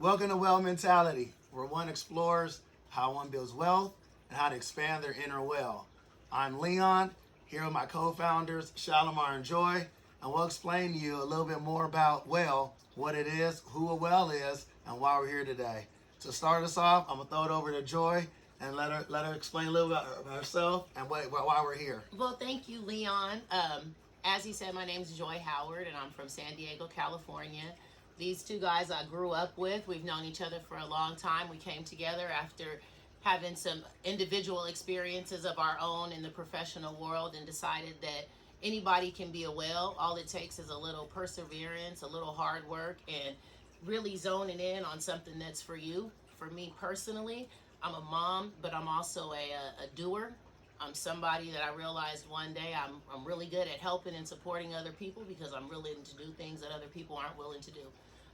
Welcome to Whayle Mentality, where one explores how one builds wealth and how to expand their inner well. I'm Leon, here with my co-founders, Shalimar and Joy, and we'll explain to you a little bit more about Whayle, what it is, who a whale is, and why we're here today. To start us off, I'm gonna throw it over to Joy and let her explain a little bit about herself and why we're here. Well, thank you, Leon. As he said, my name's Joy Howard, and I'm from San Diego, California. These two guys I grew up with. We've known each other for a long time. We came together after having some individual experiences of our own in the professional world and decided that anybody can be a whale. All it takes is a little perseverance, a little hard work, and really zoning in on something that's for you. For me personally, I'm a mom, but I'm also a doer. I'm somebody that I realized one day I'm really good at helping and supporting other people because I'm willing to do things that other people aren't willing to do.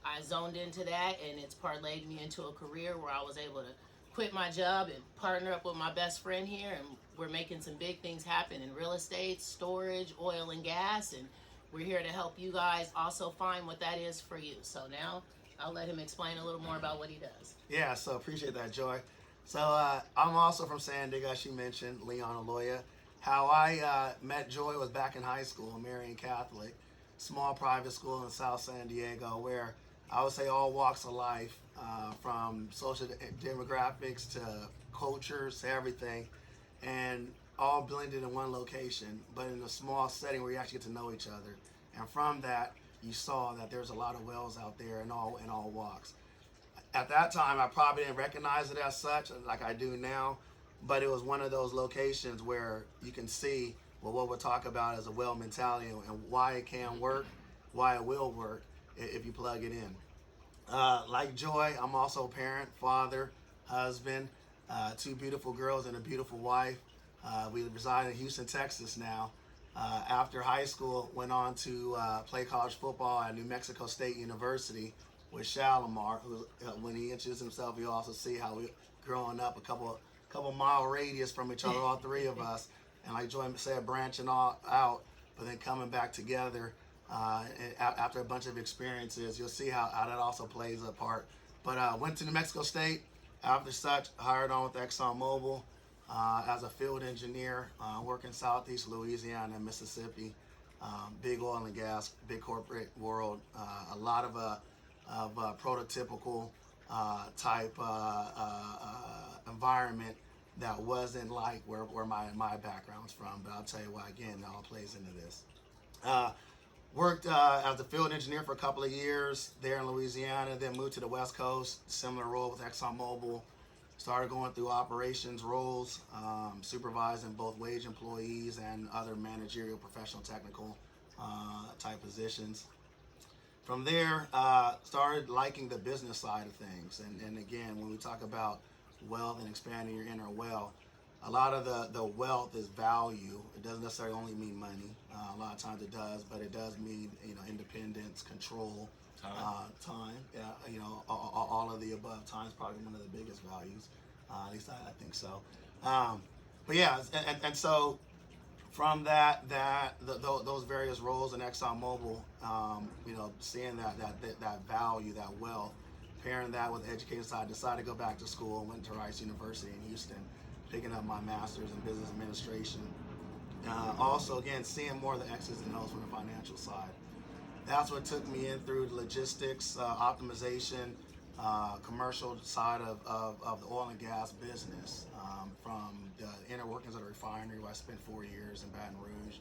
I zoned into that, and it's parlayed me into a career where I was able to quit my job and partner up with my best friend here, and we're making some big things happen in real estate, storage, oil and gas, and we're here to help you guys also find what that is for you. So now I'll let him explain a little more about what he does. Yeah, so appreciate that, Joy. So I'm also from San Diego, as she mentioned, Leon Oloya. How I met Joy was back in high school, Marian Catholic, small private school in South San Diego, where I would say all walks of life, from social demographics to cultures to everything, and all blended in one location, but in a small setting where you actually get to know each other. And from that, you saw that there's a lot of whales out there in all walks. At that time, I probably didn't recognize it as such, like I do now, but it was one of those locations where you can see what we'll talk about as a Whayle mentality and why it can work, why it will work if you plug it in. Like Joy, I'm also a parent, father, husband, two beautiful girls and a beautiful wife. We reside in Houston, Texas now. After high school, went on to play college football at New Mexico State University with Shalimar, who, when he introduced himself, you also see how we growing up a couple mile radius from each other, all three of us, and like Joy said, branching all out, but then coming back together after a bunch of experiences. You'll see how that also plays a part. But went to New Mexico State. After such, hired on with ExxonMobil as a field engineer, working Southeast Louisiana and Mississippi. Big oil and gas, big corporate world, a lot of prototypical type environment that wasn't like where my background's from. But I'll tell you why, again, it all plays into this. Worked as a field engineer for a couple of years there in Louisiana, then moved to the West Coast, similar role with ExxonMobil. Started going through operations roles, supervising both wage employees and other managerial, professional, technical type positions. From there, started liking the business side of things. And again, when we talk about wealth and expanding your inner well, a lot of the wealth is value. It doesn't necessarily only mean money. A lot of times it does, but it does mean independence, control, time. Yeah, all of the above. Time is probably one of the biggest values. At least I think so. But yeah, and so from those various roles in ExxonMobil, seeing that value, that wealth, pairing that with the education side, decided to go back to school. Went to Rice University in Houston, picking up my master's in business administration. Also, again, seeing more of the X's and O's from the financial side. That's what took me in through the logistics, optimization, commercial side of the oil and gas business, from the inner workings of the refinery, where I spent 4 years in Baton Rouge,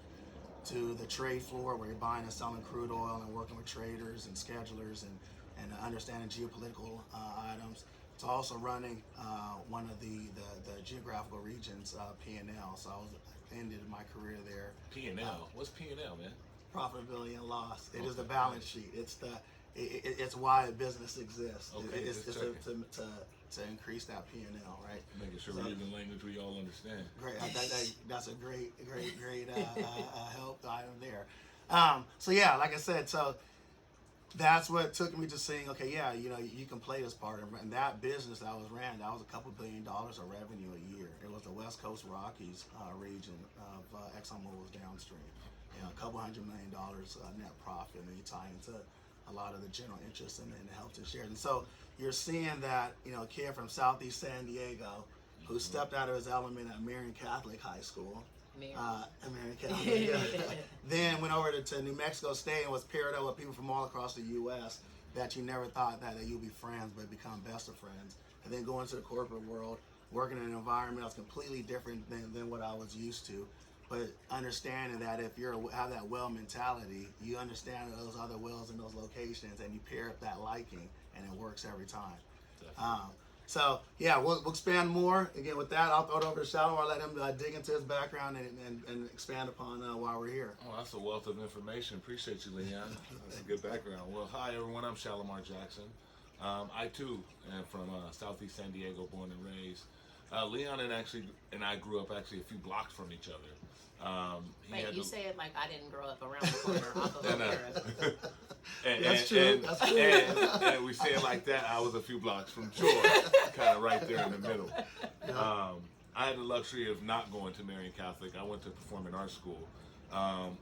to the trade floor, where you're buying and selling crude oil and working with traders and schedulers and understanding geopolitical items, to also running one of the geographical regions, P&L. So I ended my career there. P&L? What's P&L, man? Profitability and loss. It is the balance sheet. It's why a business exists. Okay, It's to increase that P&L, right? Making sure we're using language we all understand. Great. That's a great help item there. So yeah, like I said, so that's what took me to saying, okay, yeah, you can play this part. And that business that was ran, that was a couple $2 billion of revenue a year. It was the West Coast Rockies region of ExxonMobil's downstream. A couple $100 million net profit, and you tie into a lot of the general interest and the health and shares. And so you're seeing that, you know, a kid from Southeast San Diego who stepped out of his element at Marian Catholic High School. Marian Catholic. Then went over to New Mexico State and was paired up with people from all across the U.S. that you never thought that you'd be friends, but become best of friends. And then go into the corporate world, working in an environment that's completely different than what I was used to. But understanding that if you have that Whayle mentality, you understand those other Whales in those locations, and you pair up that liking, and it works every time. So yeah, we'll expand more. Again, with that, I'll throw it over to Shalimar, let him dig into his background and expand upon why we're here. Oh, that's a wealth of information. Appreciate you, Leon. That's a good background. Well, hi everyone. I'm Shalimar Jackson. I too am from Southeast San Diego, born and raised. Leon and I grew up actually a few blocks from each other. Wait, you say it like I didn't grow up around the corner off of O'Hara. That's true. And we say it like that. I was a few blocks from Joy, kind of right there in the middle. I had the luxury of not going to Marian Catholic. I went to performing arts school.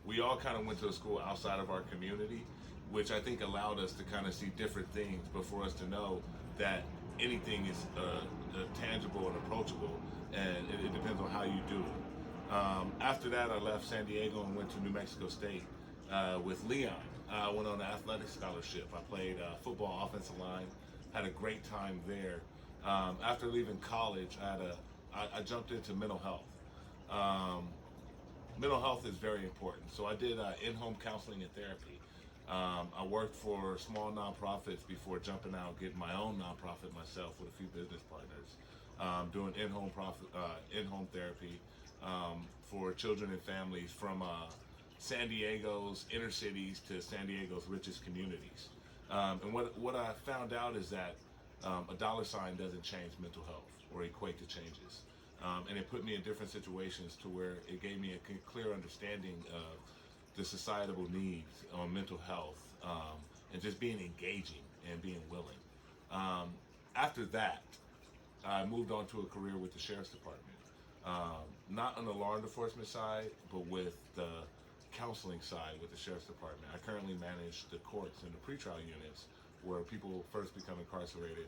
We all kind of went to a school outside of our community, which I think allowed us to kind of see different things, but for us to know that anything is tangible and approachable, and it depends on how you do it. After that, I left San Diego and went to New Mexico State with Leon. I went on an athletic scholarship. I played football, offensive line, had a great time there. After leaving college, I jumped into mental health. Mental health is very important. So I did in-home counseling and therapy. I worked for small nonprofits before jumping out, getting my own nonprofit myself with a few business partners, doing in-home therapy for children and families from San Diego's inner cities to San Diego's richest communities. And what I found out is that a dollar sign doesn't change mental health or equate to changes. And it put me in different situations to where it gave me a clear understanding of the societal needs on mental health, and just being engaging and being willing. After that, I moved on to a career with the Sheriff's Department. Not on the law enforcement side, but with the counseling side with the Sheriff's Department. I currently manage the courts and the pretrial units where people first become incarcerated.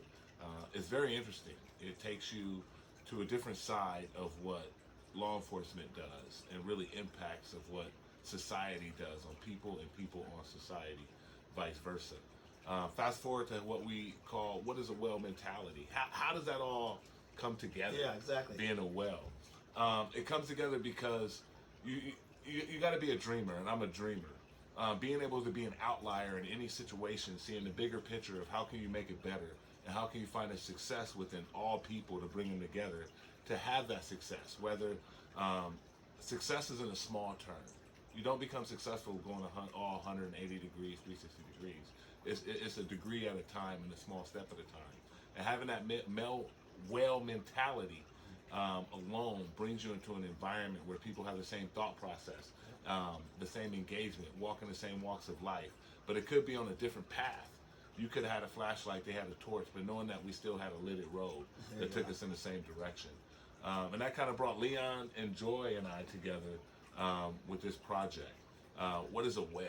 It's very interesting. It takes you to a different side of what law enforcement does and really impacts of what society does on people and people on society, vice versa. Fast forward to what is a Whayle mentality? How does that all come together? Yeah, exactly. Being a Whale. It comes together because you got to be a dreamer, and I'm a dreamer. Being able to be an outlier in any situation, seeing the bigger picture of how can you make it better, and how can you find a success within all people to bring them together to have that success. Whether success is in a small term. You don't become successful going all 180 degrees, 360 degrees. It's a degree at a time and a small step at a time. And having that Whayle mentality alone brings you into an environment where people have the same thought process, the same engagement, walking the same walks of life. But it could be on a different path. You could have had a flashlight, they had a torch, but knowing that we still had a lit road that took us in the same direction. And that kind of brought Leon and Joy and I together with this project. What is a Whayle?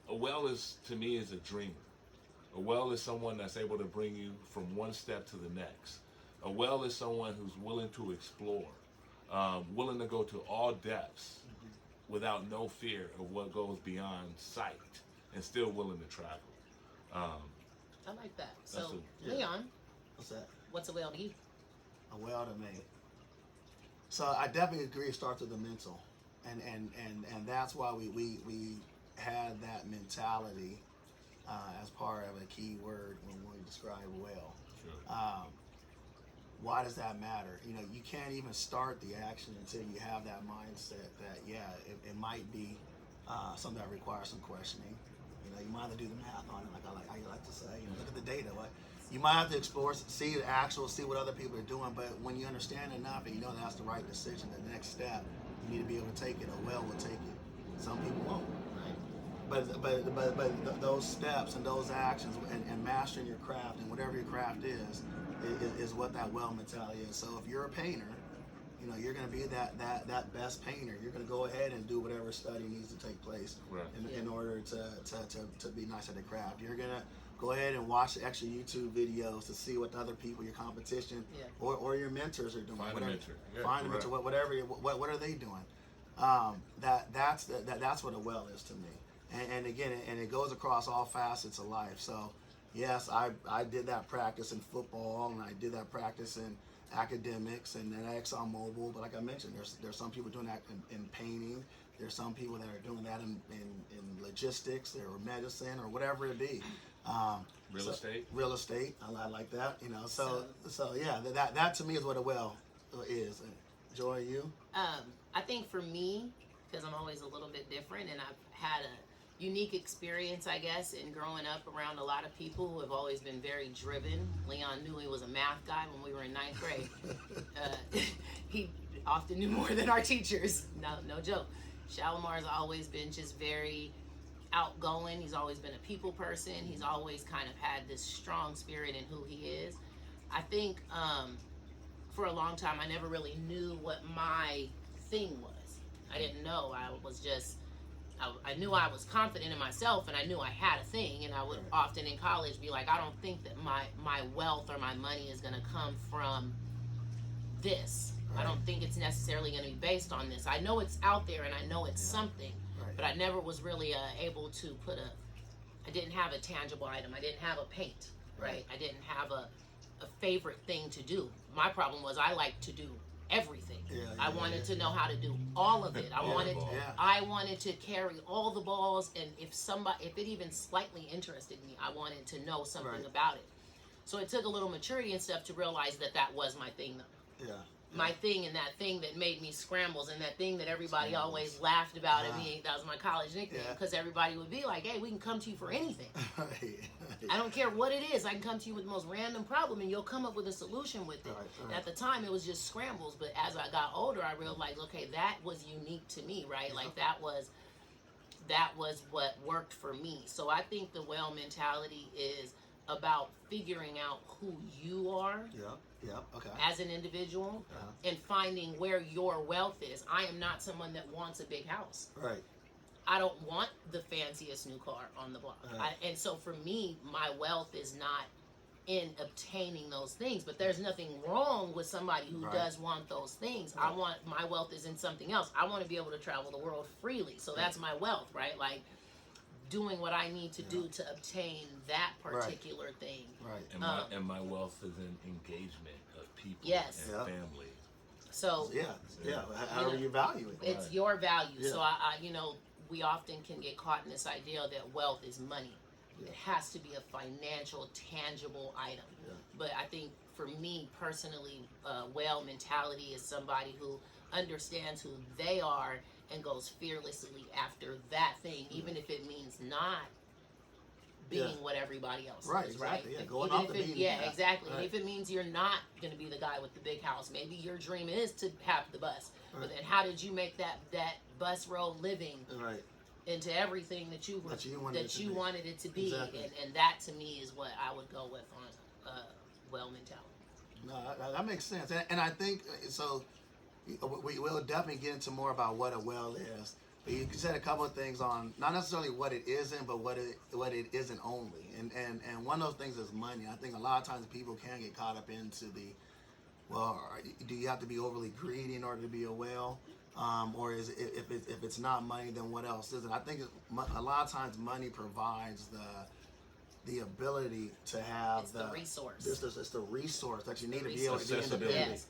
A Whayle to me is a dreamer. A Whayle is someone that's able to bring you from one step to the next. A Whayle is someone who's willing to explore, willing to go to all depths without no fear of what goes beyond sight, and still willing to travel. I like that. So, yeah. Leon, What's that? what's a Whayle to you? A Whayle to me. So I definitely agree it starts with the mental. And that's why we had that mentality as part of a key word when we describe Whayle. Sure. Why does that matter? You know, you can't even start the action until you have that mindset that, it might be something that requires some questioning. You know, you might have to do the math on it, like how you like to say. You know, look at the data. You might have to explore, see what other people are doing. But when you understand enough and you know that's the right decision, the next step, you need to be able to take it. A Whayle will take it. Some people won't. Right? But those steps and those actions and mastering your craft and whatever your craft is what that Whayle mentality is. So if you're a painter, you know, you're going to be that best painter. You're going to go ahead and do whatever study needs to take place in order to be nice at the craft. You're going to go ahead and watch the extra YouTube videos to see what the other people, your competition, or your mentors are doing. Find a mentor. Yeah, find a mentor. What are they doing? That's what a Whale is to me. And again, it goes across all facets of life. So yes, I did that practice in football, and I did that practice in academics and at ExxonMobil. But like I mentioned, there's some people doing that in painting. There's some people that are doing that in logistics or medicine or whatever it be. Real estate. I like that. So yeah, that to me is what a Whale is. Joy, you? I think for me, because I'm always a little bit different, and I've had a unique experience, I guess, in growing up around a lot of people who have always been very driven. Leon knew he was a math guy when we were in 9th grade. He often knew more than our teachers. No joke. Shalimar's always been just very outgoing. He's always been a people person. He's always kind of had this strong spirit in who he is. I think for a long time I never really knew what my thing was. I didn't know. I knew I was confident in myself, and I knew I had a thing, and I would often in college be like, I don't think that my wealth or my money is going to come from this. I don't think it's necessarily going to be based on this. I know it's out there, and I know it's something, but I never was really able to I didn't have a tangible item. I didn't have a paint, right? I didn't have a favorite thing to do. My problem was I liked to do everything. I wanted to know how to do all of it. I wanted to carry all the balls, and if it even slightly interested me, I wanted to know something about it. So it took a little maturity and stuff to realize that was my thing, though. My thing, and that thing that made me scrambles, and that thing that everybody always laughed about at me. That was my college nickname, because everybody would be like, hey, we can come to you for anything. I don't care what it is. I can come to you with the most random problem, and you'll come up with a solution with it. And at the time, it was just scrambles. But as I got older, I realized, okay, that was unique to me, right? Like that was what worked for me. So I think the Whale mentality is about figuring out who you are as an individual and finding where your wealth is. I am not someone that wants a big house. I don't want the fanciest new car on the block. And so for me, my wealth is not in obtaining those things, but there's nothing wrong with somebody who does want those things. My wealth is in something else. I want to be able to travel the world freely. So that's my wealth, right? Like doing what I need to do to obtain that particular thing. And my wealth is in engagement of people and family. So however you value it. It's your value. So I we often can get caught in this idea that wealth is money. It has to be a financial, tangible item. But I think for me personally, Whale mentality is somebody who understands who they are and goes fearlessly after that thing, even if it means not being what everybody else is, right? Going off the beaten path. Exactly. And if it means you're not going to be the guy with the big house, maybe your dream is to have the bus. But then how did you make that bus road living into everything that you wanted it to be? Exactly. And that to me is what I would go with on Whale mentality. No, that makes sense. And I think so. We will definitely get into more about what a Whale is. But you said a couple of things on not necessarily what it isn't, but what it isn't only. And one of those things is money. I think a lot of times people can get caught up into do you have to be overly greedy in order to be a Whale? Or is it, if it's not money, then what else is it? I think a lot of times money provides the ability to have the resource. It's the resource that you need to be able to be independent.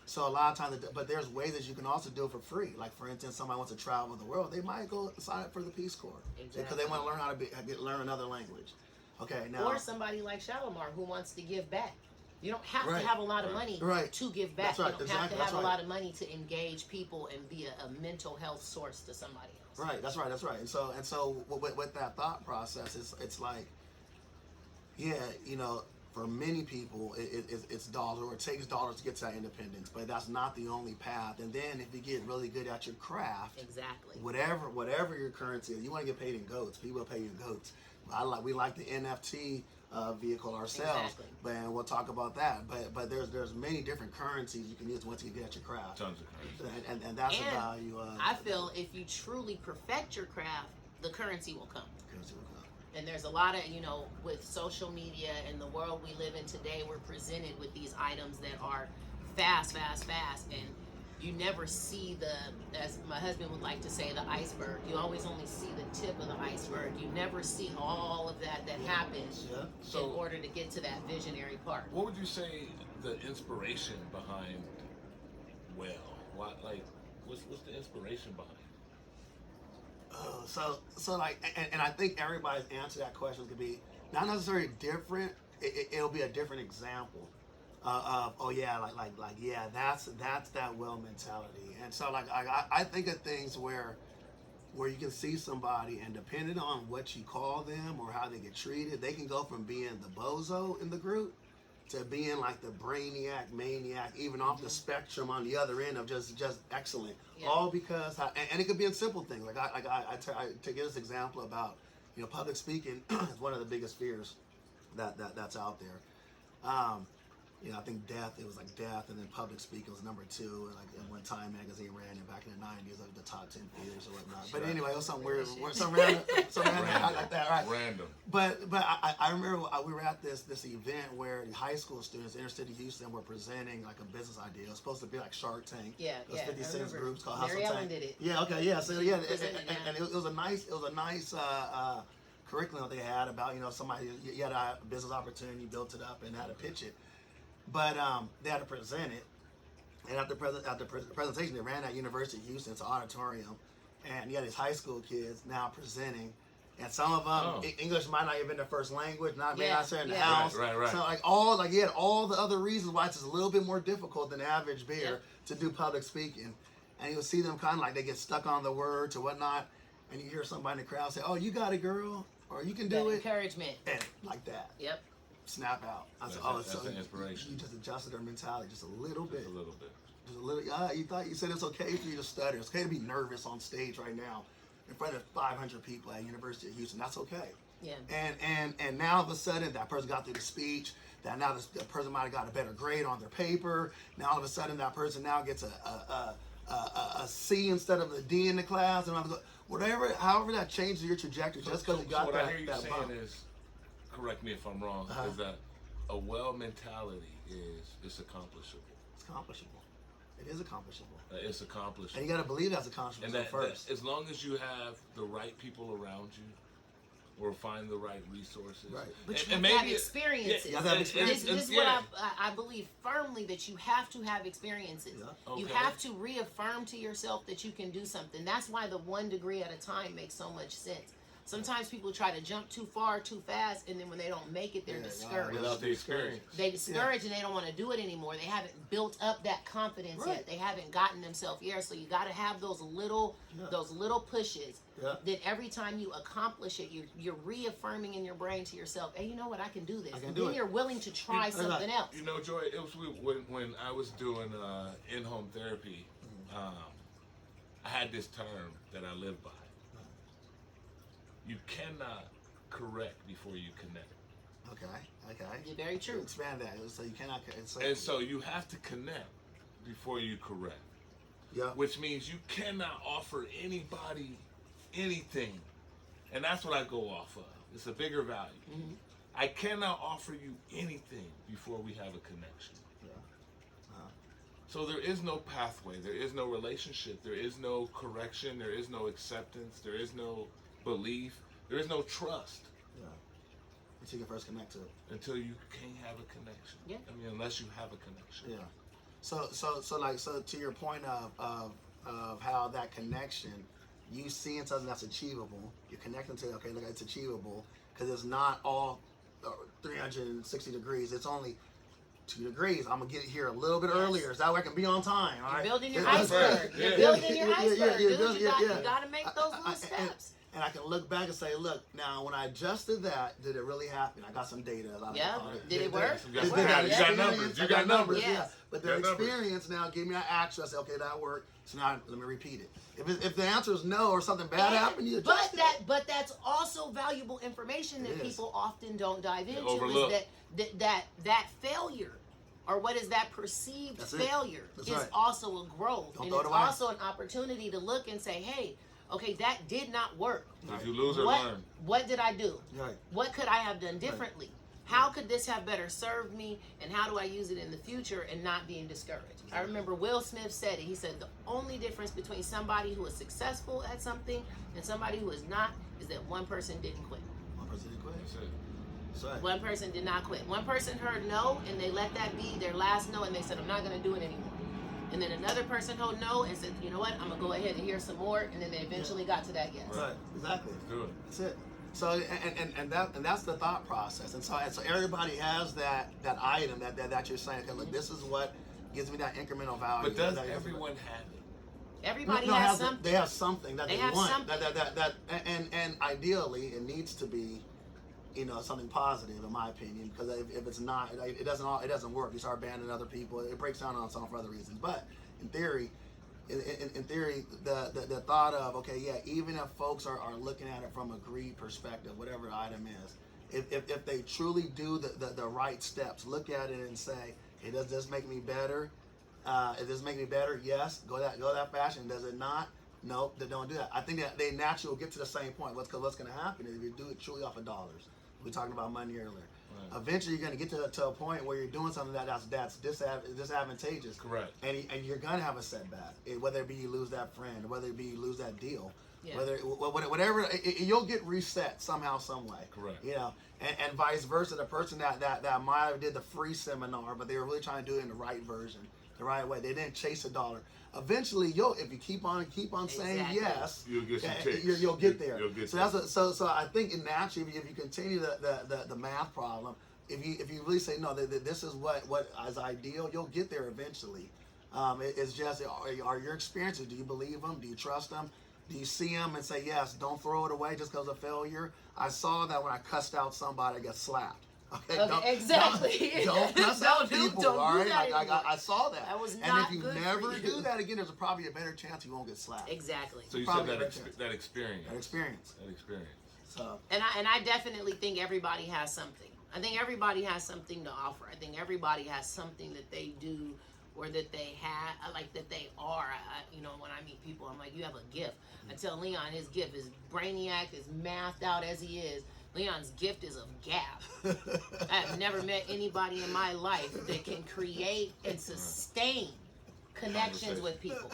So a lot of times, but there's ways that you can also do it for free. Like for instance, somebody wants to travel the world, they might go sign up for the Peace Corps because they want to learn how to learn another language. Okay, now or somebody like Shalimar who wants to give back. You don't have to have a lot of money to give back. You don't have to have a lot of money to engage people and be a mental health source to somebody else. Right, that's right. And so with that thought process, it's like, for many people, it's dollars, or it takes dollars to get to that independence, but that's not the only path. And then if you get really good at your craft, whatever your currency is, you want to get paid in goats. People pay you in goats. We like the NFT vehicle ourselves, but we'll talk about that. But there's many different currencies you can use once you get at your craft. Tons of currencies. And that's the value of. I feel if you truly perfect your craft, the currency will come. And there's a lot of, with social media and the world we live in today, we're presented with these items that are fast, and you never see as my husband would like to say, the iceberg. You always only see the tip of the iceberg. You never see all of that happens in order to get to that visionary part. What would you say the inspiration behind Whayle? What's the inspiration behind it? So like, and I think everybody's answer to that question could be not necessarily different. It'll be a different example of that's that Whayle mentality. And so like I think of things where you can see somebody, and depending on what you call them or how they get treated, they can go from being the bozo in the group to being like the brainiac, maniac, even off the spectrum on the other end of just excellent. Yeah. All because, and it could be in simple things. Like I to give this example about, public speaking is one of the biggest fears that's out there. I think it was like death, and then public speaking was number 2. And like when Time magazine ran it back in the 90s, like the top 10 fears or whatnot. But anyway, it was something weird, some random like that, right? Random. But I remember we were at this event where high school students, inner city Houston, were presenting like a business idea. It was supposed to be like Shark Tank. Yeah, Those 56 groups called Mary Hustle Ellen Tank. did it. Yeah, okay, yeah. So yeah, and it was a nice curriculum they had about somebody, you had a business opportunity, built it up, and had to pitch it. But they had to present it, and after presentation, they ran at University of Houston. It's an auditorium, and you had these high school kids now presenting, and some of them English might not even be their first language, may not say in the house. Right. So you had all the other reasons why it's just a little bit more difficult than the average bear to do public speaking, and you'll see them kind of like they get stuck on the words or whatnot, and you hear somebody in the crowd say, "Oh, you got it, girl," or "You can do it." Encouragement. And like that. Yep. Snap out. I said, That's an inspiration. You just adjusted their mentality just a little bit. Just a little bit. Just a little. You said it's okay for you to stutter. It's okay to be nervous on stage right now in front of 500 people at University of Houston. That's okay. Yeah. And now all of a sudden that person got through the speech. That now the person might have got a better grade on their paper. Now all of a sudden that person now gets a C instead of a D in the class, and however that changes your trajectory just because you got what that. I hear you saying bump. is, correct me if I'm wrong, is that a Whayle mentality is accomplishable. It's accomplishable. It is accomplishable. It's accomplishable. And you got to believe that's accomplishable first. That, as long as you have the right people around you, or find the right resources. Right. But you have to have experiences. You have to have experiences. This is what I believe firmly, that you have to have experiences. Yeah. Okay. You have to reaffirm to yourself that you can do something. That's why the 1 degree at a time makes so much sense. Sometimes people try to jump too far, too fast, and then when they don't make it, they're discouraged. Without the experience. They discourage and they don't want to do it anymore. They haven't built up that confidence yet. They haven't gotten themselves here. So you got to have those little pushes. Yeah. That every time you accomplish it, you're reaffirming in your brain to yourself, hey, you know what, I can do this. I can And do then it. you're willing to try something else. You know, Joy, it was when I was doing in-home therapy, I had this term that I live by. You cannot correct before you connect. Okay. You're very true. Expand that. So you cannot. And so you have to connect before you correct. Yeah. Which means you cannot offer anybody anything. And that's what I go off of. It's a bigger value. Mm-hmm. I cannot offer you anything before we have a connection. Yeah. So there is no pathway. There is no relationship. There is no correction. There is no acceptance. There is no belief. There is no trust. Yeah. Until you can first connect to it. Until you can't have a connection. Yeah. I mean, unless you have a connection. Yeah. So to your point of how that connection, you seeing something that's achievable, you're connecting to, okay, look, it's achievable, because it's not all 360 degrees. It's only 2 degrees. I'm gonna get it here a little bit earlier, so that way I can be on time. All right. You're building your That's iceberg. right. You're Yeah. building your iceberg. Yeah. Dude, you got to make those little steps. And I can look back and say, look, now when I adjusted that, did it really happen? I got some data. Did it work? You got numbers. You got numbers. Yeah. But their experience now gave me an action. I said, okay, that worked. So now let me repeat it. If the answer is no or something bad happened, you adjust it. But that's also valuable information that people often don't dive into. Overlook. Is that failure, or what is that perceived failure, is right. also a growth, Don't and throw it it's away. also an opportunity to look and say, hey, Okay, that did not work. So if you lose or learn. What did I do? Right. What could I have done differently? How could this have better served me, and how do I use it in the future and not being discouraged? I remember Will Smith said it. He said the only difference between somebody who is successful at something and somebody who is not is that one person didn't quit. One person didn't quit. That's it. That's right. One person did not quit. One person heard no, and they let that be their last no, and they said, I'm not going to do it anymore. And then another person heard no and said, you know what, I'm going to go ahead and hear some more, and then they eventually got to that yes. Right. Exactly. Let's do it. That's it. So and that's the thought process, and so everybody has that item that you're saying. Okay, look, this is what gives me that incremental value. But does that everyone have it? Everybody No, has something. They have something that they have want. something. And ideally, it needs to be, something positive, in my opinion. Because if it's not, it doesn't work. You start banning other people. It breaks down on some for other reasons. But in theory, the thought of, okay, yeah, even if folks are looking at it from a greed perspective, whatever the item is, if they truly do the right steps, look at it and say, hey, does this make me better? If this make me better, yes, go that fashion. Does it not? Nope, they don't do that. I think that they naturally will get to the same point. What's going to happen is if you do it truly off of dollars. We were talking about money earlier. Right. Eventually, you're going to get to a point where you're doing something that's disadvantageous. Correct. And you're going to have a setback, whether it be you lose that friend, whether it be you lose that deal, Yeah. whatever, you'll get reset somehow, some way. Correct. And vice versa. The person that might have did the free seminar, but they were really trying to do it in the right version, the right way. They didn't chase a dollar. Eventually, if you keep on saying yes, you'll get some ticks. You'll get there. You'll get so I think naturally, if you continue the math problem, if you really say no, this is what is ideal, you'll get there eventually. It's just, are your experiences? Do you believe them? Do you trust them? Do you see them and say yes? Don't throw it away just because of failure. I saw that when I cussed out somebody, I got slapped. Okay, exactly. Don't cuss out people. Don't all do right, that I saw that. That was and not if you good never for you. do that again, there's probably a better chance you won't get slapped. Exactly. So you Probably said a better chance. that experience. That experience. That experience. So. And I definitely think everybody has something. I think everybody has something to offer. I think everybody has something that they do or that they have, like that they are. When I meet people, I'm like, you have a gift. I tell Leon his gift is brainiac, as mathed out as he is. Leon's gift is of gab. I have never met anybody in my life that can create and sustain connections with people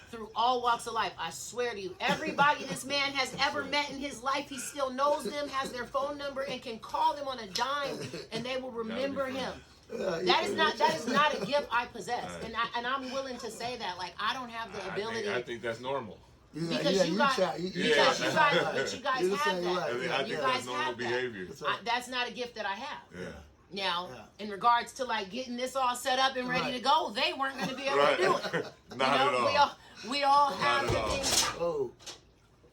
through all walks of life. I swear to you, everybody this man has ever met in his life, he still knows them, has their phone number, and can call them on a dime, and they will remember him. That is not a gift I possess, and I'm willing to say that. Like, I don't have the ability. I think that's normal. Because you guys have that. I think that's normal behavior. That's not a gift that I have. Yeah. Now, in regards to like getting this all set up and ready to go, they weren't going to be able to do it. Not at all. We all have the things. Oh.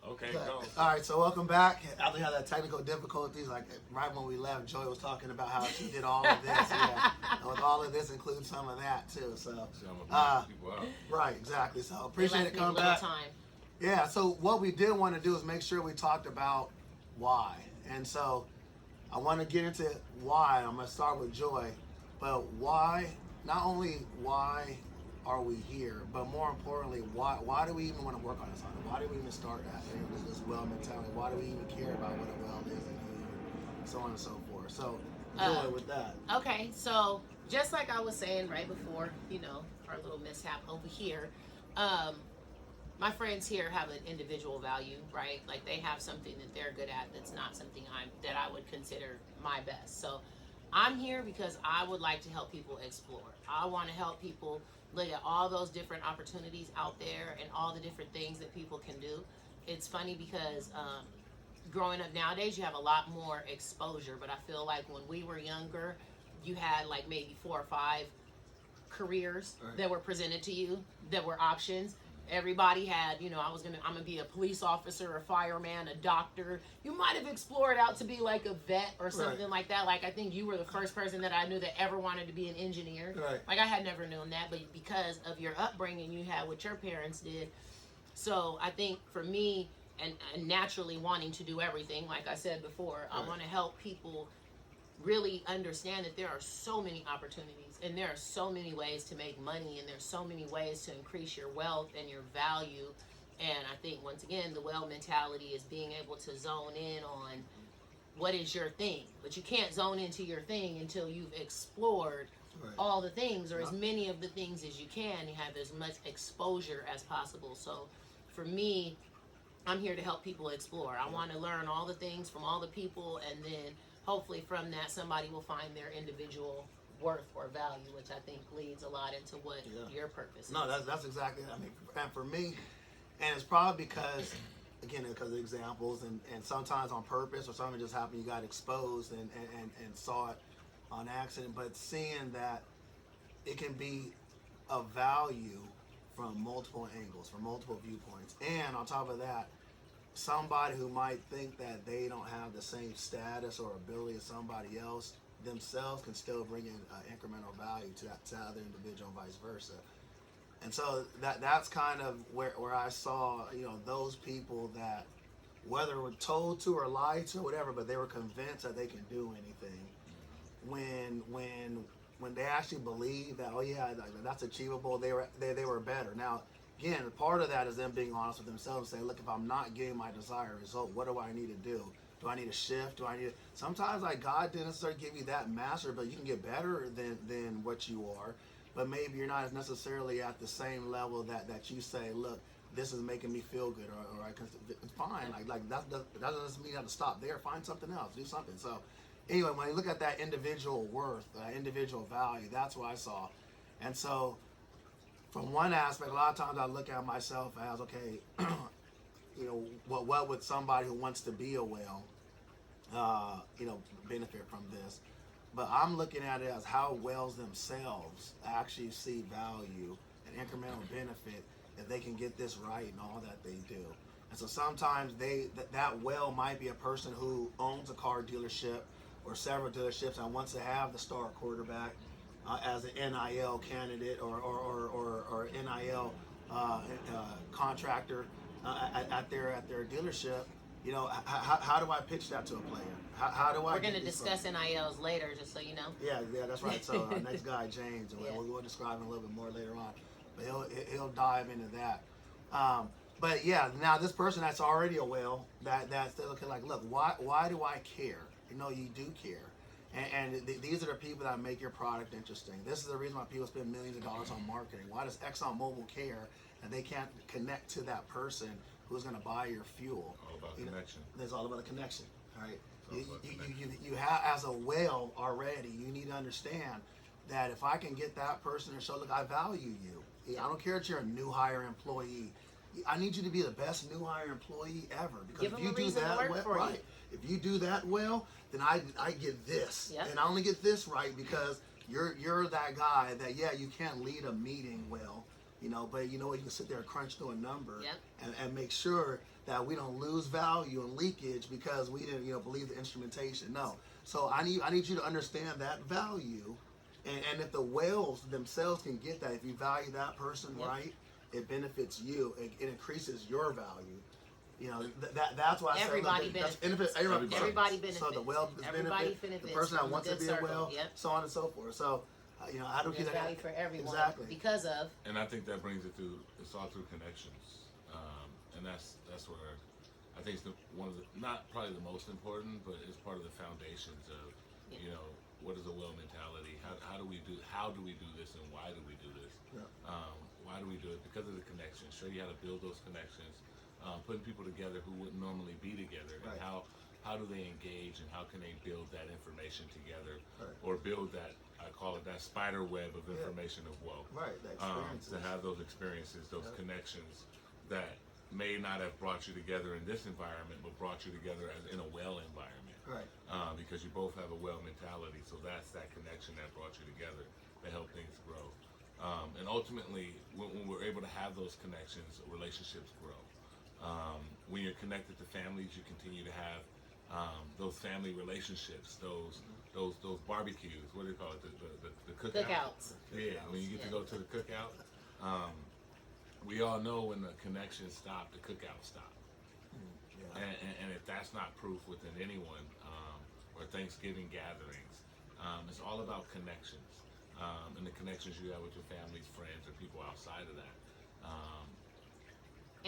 Okay, go. All right, so welcome back. After we had that technical difficulties, like right when we left, Joy was talking about how she did all of this. Yeah, and with all of this includes some of that too. So, People out. right, exactly. So appreciate it coming back. back. Time. Yeah. So what we did want to do is make sure we talked about why, and so I want to get into why. I'm gonna start with Joy, but why? Not only why are we here, but more importantly, why do we even want to work on this? Why do we even start that? This Whayle mentality. Why do we even care about what a well is and so on and so forth? So, Joy, with that. Okay, so just like I was saying right before, our little mishap over here, my friends here have an individual value, right? Like they have something that they're good at that's not something that I would consider my best. So I'm here because I would like to help people explore. I want to help people look at all those different opportunities out there and all the different things that people can do. It's funny because growing up nowadays, you have a lot more exposure, but I feel like when we were younger, you had like maybe 4 or 5 careers that were presented to you that were options. Everybody had, I'm gonna be a police officer, a fireman, a doctor. You might have explored out to be like a vet or something like that. Like I think you were the first person that I knew that ever wanted to be an engineer. Right. Like I had never known that, but because of your upbringing, you had what your parents did. So I think for me, and naturally wanting to do everything, like I said before, I want to help people really understand that there are so many opportunities and there are so many ways to make money and there's so many ways to increase your wealth and your value And I think, once again, the Whayle mentality is being able to zone in on what is your thing. But you can't zone into your thing until you've explored all the things, or as many of the things as you can. You have as much exposure as possible. So for me, I'm here to help people explore. I want to learn all the things from all the people, and then hopefully from that somebody will find their individual worth or value, which I think leads a lot into what your purpose is. No, that's exactly it. I mean, and for me, and it's probably because, again, because of examples, and sometimes on purpose, or something just happened, you got exposed and saw it on accident, but seeing that it can be of value from multiple angles, from multiple viewpoints. And on top of that, somebody who might think that they don't have the same status or ability as somebody else themselves can still bring in incremental value to that, to other individual, and vice versa. And so that's kind of where I saw, those people that, whether were told to or lied to or whatever, but they were convinced that they can do anything. When they actually believe that, oh yeah, that's achievable, they were better. Now, again, part of that is them being honest with themselves and saying, look, if I'm not getting my desired result, what do I need to do? Do I need a shift? Sometimes, like, God didn't necessarily give you that master, but you can get better than what you are. But maybe you're not necessarily at the same level that you say, look, this is making me feel good, or I can, it's fine. Like that doesn't mean you have to stop there. Find something else, do something. So anyway, when you look at that individual worth, individual value, that's what I saw. And so from one aspect, a lot of times I look at myself as, okay, what would somebody who wants to be a whale, benefit from this? But I'm looking at it as how whales themselves actually see value and incremental benefit if they can get this right in all that they do. And so sometimes that whale might be a person who owns a car dealership or several dealerships and wants to have the star quarterback as an NIL candidate or NIL contractor at their dealership. How do I pitch that to a player? How do I? We're going to discuss NILs later, just so you know. Yeah, that's right. So our next guy, James, and we'll describe him a little bit more later on. But he'll dive into that. But yeah, now this person that's already a whale, that's looking like, look, why do I care? You do care. And these are the people that make your product interesting. This is the reason why people spend millions of dollars on marketing. Why does ExxonMobil care and they can't connect to that person who's going to buy your fuel? All about connection. It's all about a connection, right? You have, as a whale already, you need to understand that if I can get that person to show, look, I value you. I don't care if you're a new hire employee. I need you to be the best new hire employee ever. Because if you do that well, right? If you do that well, then I get this, and I only get this right because you're that guy that you can't lead a meeting well, but you can sit there and crunch through a number and make sure that we don't lose value and leakage because we didn't believe the instrumentation. No, so I need you to understand that value, and if the whales themselves can get that, if you value that person right, it benefits you. It increases your value. That's why I everybody benefits. Everybody benefits. So the whale benefits. The person that wants to be a whale, so on and so forth. So, how do we get value for everyone? Exactly. Because of. And I think that brings it through. It's all through connections, and that's where I think it's one of the, not probably the most important, but it's part of the foundations of what is a Whayle mentality? How do we do this, and why do we do this? Why do we do it? Because of the connections. Show you how to build those connections. Putting people together who wouldn't normally be together, and how do they engage, and how can they build that information together, or build that, I call it that spider web of information of woe. Right, the experiences. To have those experiences, those connections that may not have brought you together in this environment, but brought you together as in a whale environment. Right. Because you both have a whale mentality, so that's that connection that brought you together to help things grow. And ultimately, when we're able to have those connections, relationships grow. When you're connected to families, you continue to have those family relationships, those barbecues. What do you call it? The cookouts. Yeah, when you get to go to the cookout. We all know when the connections stop, the cookout stop. And if that's not proof within anyone, or Thanksgiving gatherings, it's all about connections, and the connections you have with your families, friends, or people outside of that.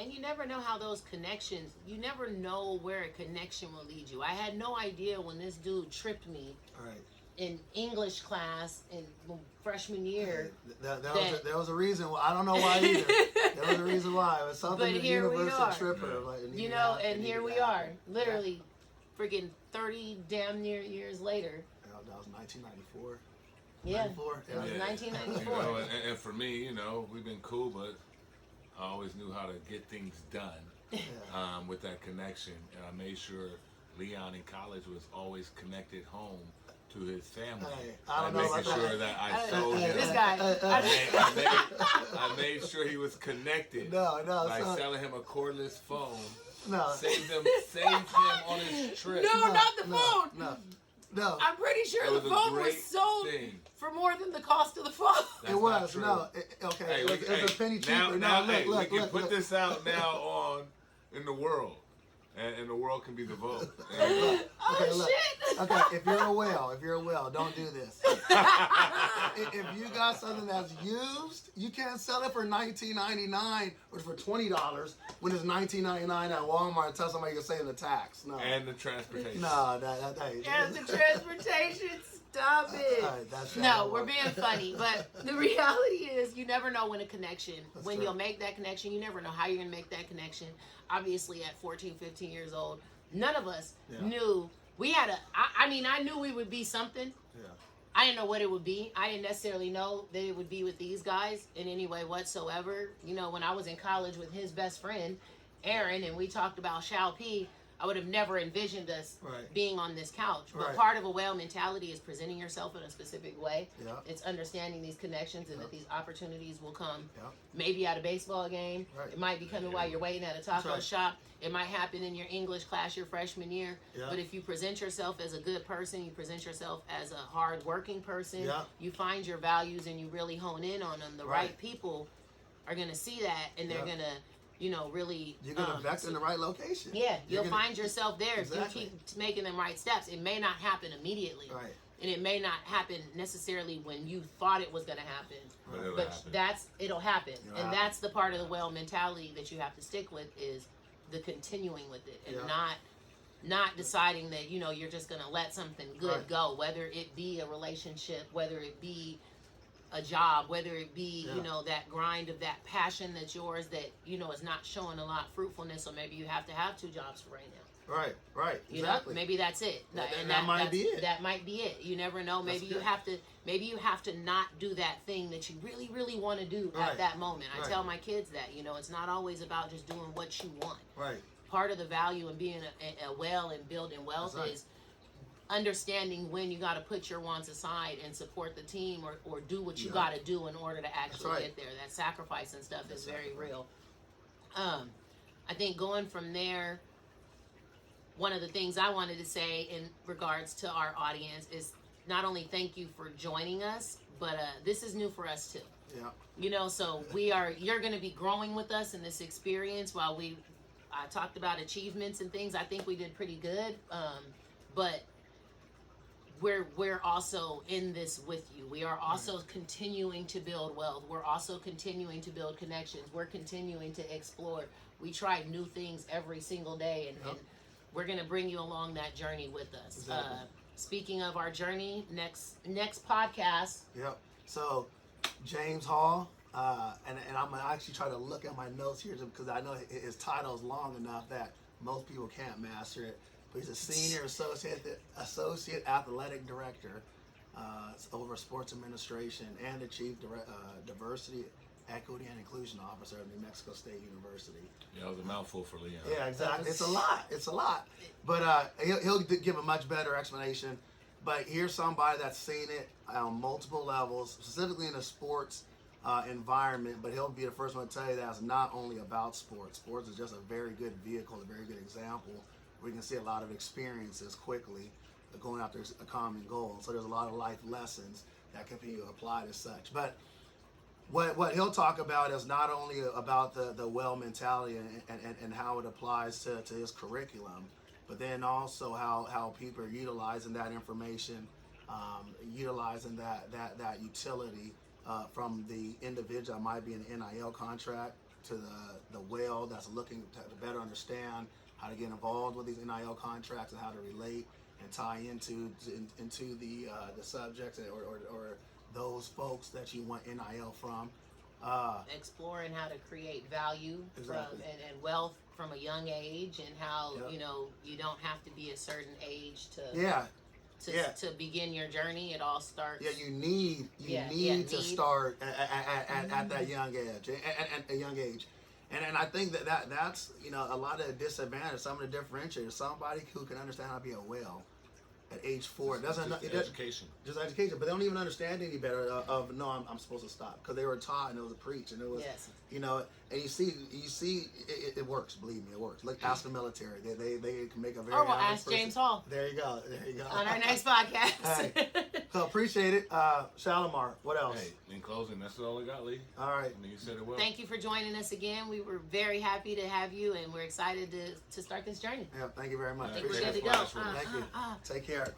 And you never know how those connections, you never know where a connection will lead you. I had no idea when this dude tripped me Right. in English class in freshman year. There was a reason why. I don't know why either. There was a reason why. It was something But the here we universe are. had tripped her. Like, You know, and here we are, literally freaking 30 damn near years later. That was 1994. Yeah, 94? it was Yeah. 1994. You know, and for me, you know, we've been cool, but I always knew how to get things done with that connection. And I made sure Leon in college was always connected home to his family. Hey, I don't know making about sure that. that I sold him. This guy. I made sure he was connected. No, By son. selling him a cordless phone. No. Saved him on his trip. No, not the phone. No. I'm pretty It sure was the a phone was great sold thing. for more than the cost of the phone. That's It not was. true. No. Okay. Hey, It was a penny cheaper. Now, No, we can look. put this out now on in the world, and the world can be the vote. And, Okay, look. Shit. Okay, if you're a whale, don't do this. If you got something that's used, you can't sell it for $19.99 or for $20 when it's $19.99 at Walmart and tell somebody you're saving the tax. No. and the transportation. No, hey. And the transportation, stop it. That's No, we're being funny, but the reality is you never know when a connection, That's when true. you'll make that connection, you never know how you're going to make that connection. Obviously at 14, 15 years old, none of us knew, we had I knew we would be something. Yeah. I didn't know what it would be. I didn't necessarily know that it would be with these guys in any way whatsoever. You know, when I was in college with his best friend, Aaron, and we talked about Shal P, I would have never envisioned us Right. being on this couch. But Right. part of a whale mentality is presenting yourself in a specific way. Yeah. It's understanding these connections and that these opportunities will come Yeah. maybe at a baseball game. Right. It might be coming while you're waiting at a taco right. shop. It might happen in your English class your freshman year. Yeah. But if you present yourself as a good person, you present yourself as a hard-working person, Yeah. you find your values and you really hone in on them, the right people are going to see that and they're Yeah. going to, really... You're going to vector in the right location. Yeah, You're you'll gonna- find yourself there Exactly. if you keep making them right steps. It may not happen immediately. Right. And it may not happen necessarily when you thought it was going to happen. But it'll But happen. it'll happen. It'll And happen. that's the part of the whale mentality that you have to stick with is the continuing with it and Yeah. not deciding that, you're just going to let something good Right. go, whether it be a relationship, whether it be a job, whether it be, Yeah. that grind of that passion that's yours that, is not showing a lot of fruitfulness, or maybe you have to have 2 jobs for right now. Right. You Exactly. know, maybe that's it. That might be it. That might be it. You never know. That's Maybe you good. have to not do that thing that you really, really want to do Right. at that moment. I Right. tell my kids that, it's not always about just doing what you want. Right. Part of the value in being a whale and building wealth That's right. is understanding when you got to put your wants aside and support the team or do what you Yeah. got to do in order to actually right. get there. That sacrifice and stuff is very sacrifice. real. I think going from there, one of the things I wanted to say in regards to our audience is not only thank you for joining us, but this is new for us too. Yeah. So you're going to be growing with us in this experience while I talked about achievements and things. I think we did pretty good. But we're also in this with you. We are also continuing to build wealth. We're also continuing to build connections. We're continuing to explore. We try new things every single day, and we're going to bring you along that journey with us. Exactly. Speaking of our journey, next podcast. Yep. So, James Hall, and I'm gonna actually try to look at my notes here because I know his title is long enough that most people can't master it. But he's a senior associate athletic director over sports administration and the chief diversity, equity, and inclusion officer at New Mexico State University. Yeah, it was a mouthful for Leon. Yeah, exactly. It's a lot. But he'll give a much better explanation. But here's somebody that's seen it on multiple levels, specifically in the sports environment. But he'll be the first one to tell you that it's not only about sports. Sports is just a very good vehicle, a very good example. We can see a lot of experiences quickly going after a common goal. So there's a lot of life lessons that can be applied as such. But what he'll talk about is not only about the Whayle mentality and how it applies to his curriculum, but then also how people are utilizing that information, utilizing that utility from the individual. It might be an NIL contract, the Whayle that's looking to better understand how to get involved with these NIL contracts and how to relate and tie into the subjects or those folks that you want NIL from. Exploring how to create value Exactly. from and wealth from a young age, and how Yep. you don't have to be a certain age to Yeah. to begin your journey. It all starts. Yeah, you need to start at that young age, at a young age, and I think that's a lot of the disadvantage, some of the differentiators. Somebody who can understand how to be a whale at age 4 Education. just education, but they don't even understand any better of no, I'm supposed to stop, because they were taught and it was a preach and it was Yes. and you see it works. Believe me, it works. Look, ask the military. They can make a very Or we'll average ask person. James Hall There you go. on our next podcast. Hey. So appreciate it. Shalimar, what else? Hey, in closing, that's all I got, Lee. All right. I mean, you said it well. Thank you for joining us again. We were very happy to have you, and we're excited to start this journey. Yeah, thank you very much. I think we're Appreciate good to it. go. Last one. Thank you. Take care.